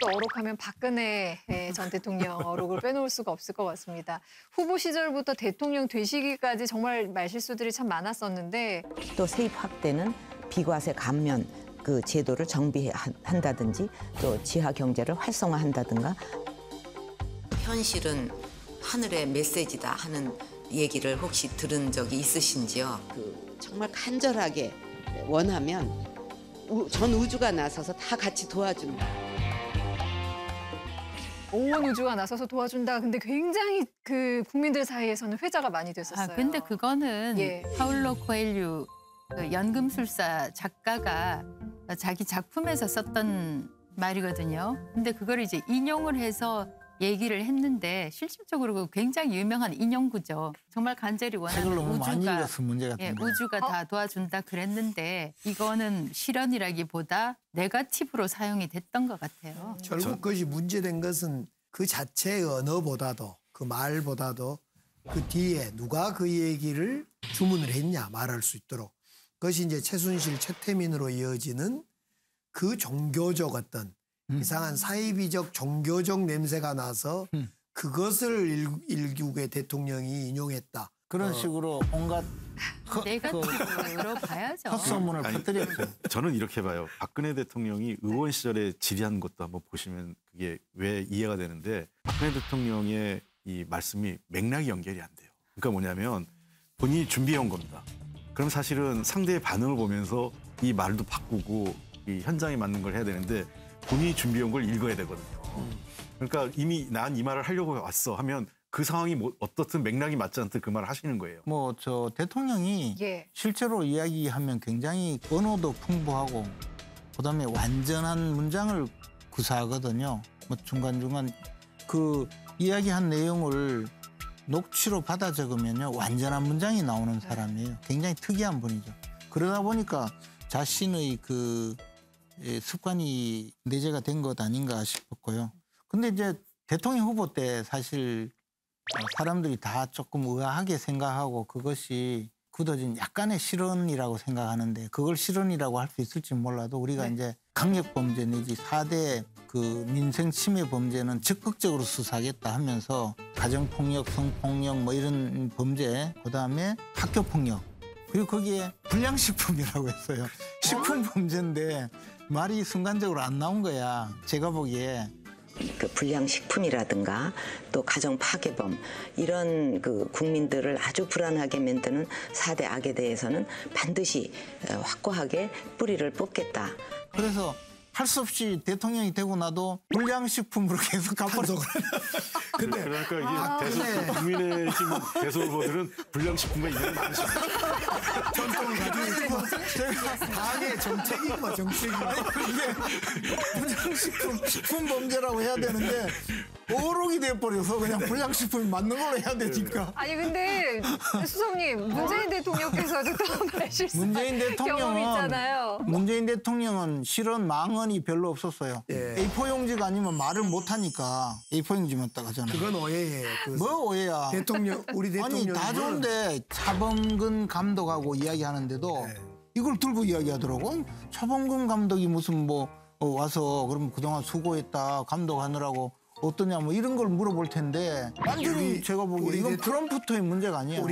또 어록하면 박근혜 전 대통령 어록을 빼놓을 수가 없을 것 같습니다. 후보 시절부터 대통령 되시기까지 정말 말실수들이 참 많았었는데 또 세입 확대는 비과세 감면 그 제도를 정비한다든지 또 지하 경제를 활성화한다든가 현실은 하늘의 메시지다 하는 얘기를 혹시 들은 적이 있으신지요? 정말 간절하게 원하면 전 우주가 나서서 다 같이 도와준다. 온 우주가 나서서 도와준다. 근데 굉장히 그 국민들 사이에서는 회자가 많이 됐었어요. 근데 그거는 예. 파울로 코엘류 그 연금술사 작가가 자기 작품에서 썼던 말이거든요. 근데 그걸 이제 인용을 해서 얘기를 했는데 실질적으로 굉장히 유명한 인용구죠. 정말 간절히 원하는 책을 너무 많이 우주가 읽어서 문제가 예, 된다. 우주가 다 도와준다 그랬는데 이거는 실언이라기보다 네거티브로 사용이 됐던 것 같아요. 결국 그것이 문제된 것은 그 자체의 언어보다도 그 말보다도 그 뒤에 누가 그 얘기를 주문을 했냐 말할 수 있도록 그것이 이제 최순실 최태민으로 이어지는 그 종교적 어떤 이상한 사이비적 종교적 냄새가 나서 그것을 일국의 대통령이 인용했다. 그런 식으로 온갖 네거티브로 봐야죠. 헛소문을 퍼뜨렸죠. 저는 이렇게 봐요. 박근혜 대통령이 의원 시절에 질의한 것도 한번 보시면 그게 왜 이해가 되는데 박근혜 대통령의 이 말씀이 맥락이 연결이 안 돼요. 그러니까 뭐냐면 본인이 준비해온 겁니다. 그럼 사실은 상대의 반응을 보면서 이 말도 바꾸고 이 현장에 맞는 걸 해야 되는데 본인이 준비해온 걸 읽어야 되거든요. 그러니까 이미 난 이 말을 하려고 왔어 하면 그 상황이 뭐 어떻든 맥락이 맞지 않든 그 말을 하시는 거예요. 뭐 저 대통령이 예. 실제로 이야기하면 굉장히 언어도 풍부하고 그다음에 완전한 문장을 구사하거든요. 뭐 중간중간 그 이야기한 내용을 녹취로 받아 적으면요 완전한 문장이 나오는 사람이에요. 굉장히 특이한 분이죠. 그러다 보니까 자신의 그 습관이 내재가 된 것 아닌가 싶었고요. 근데 이제 대통령 후보 때 사실 사람들이 다 조금 의아하게 생각하고 그것이 굳어진 약간의 실언이라고 생각하는데 그걸 실언이라고 할 수 있을지 몰라도 우리가 이제 강력범죄 내지 4대 그 민생 침해 범죄는 적극적으로 수사하겠다 하면서 가정폭력, 성폭력 뭐 이런 범죄 그다음에 학교폭력 그리고 거기에 불량식품이라고 했어요. 식품 범죄인데 말이 순간적으로 안 나온 거야. 제가 보기에. 그 불량식품이라든가 또 가정 파괴범 이런 그 국민들을 아주 불안하게 만드는 4대 악에 대해서는 반드시 확고하게 뿌리를 뽑겠다. 그래서 할 수 없이 대통령이 되고 나도 불량식품으로 계속 가버려. 근데 그러니까 이게 국민의 힘 대선 후보들은 불량식품에 있는 많습니다. 전통을 가지고 있고 당의 정책이구만 정책이. 이게 불량식품 범죄라고 해야 되는데 어록이 돼버려서 그냥 불량식품이 맞는 걸로 해야 되니까. 아니 근데 수석님 문재인 대통령께서도 또 말실수 경험이 있잖아요. 문재인 대통령은 실은 망언이 별로 없었어요. 예. A4 용지가 아니면 말을 못하니까 A4 용지만 딱 하잖아요. 그건 오해예요. 뭐 오해야. 우리 대통령 아니 다 좋은데 차범근 감독하고 이야기하는데도 네. 이걸 들고 이야기하더라고. 차범근 감독이 무슨 뭐 와서 그럼 그동안 수고했다 감독하느라고 어떠냐 뭐 이런 걸 물어볼 텐데 완전히 제가 보기에 이건 트럼프터의 문제가 아니야.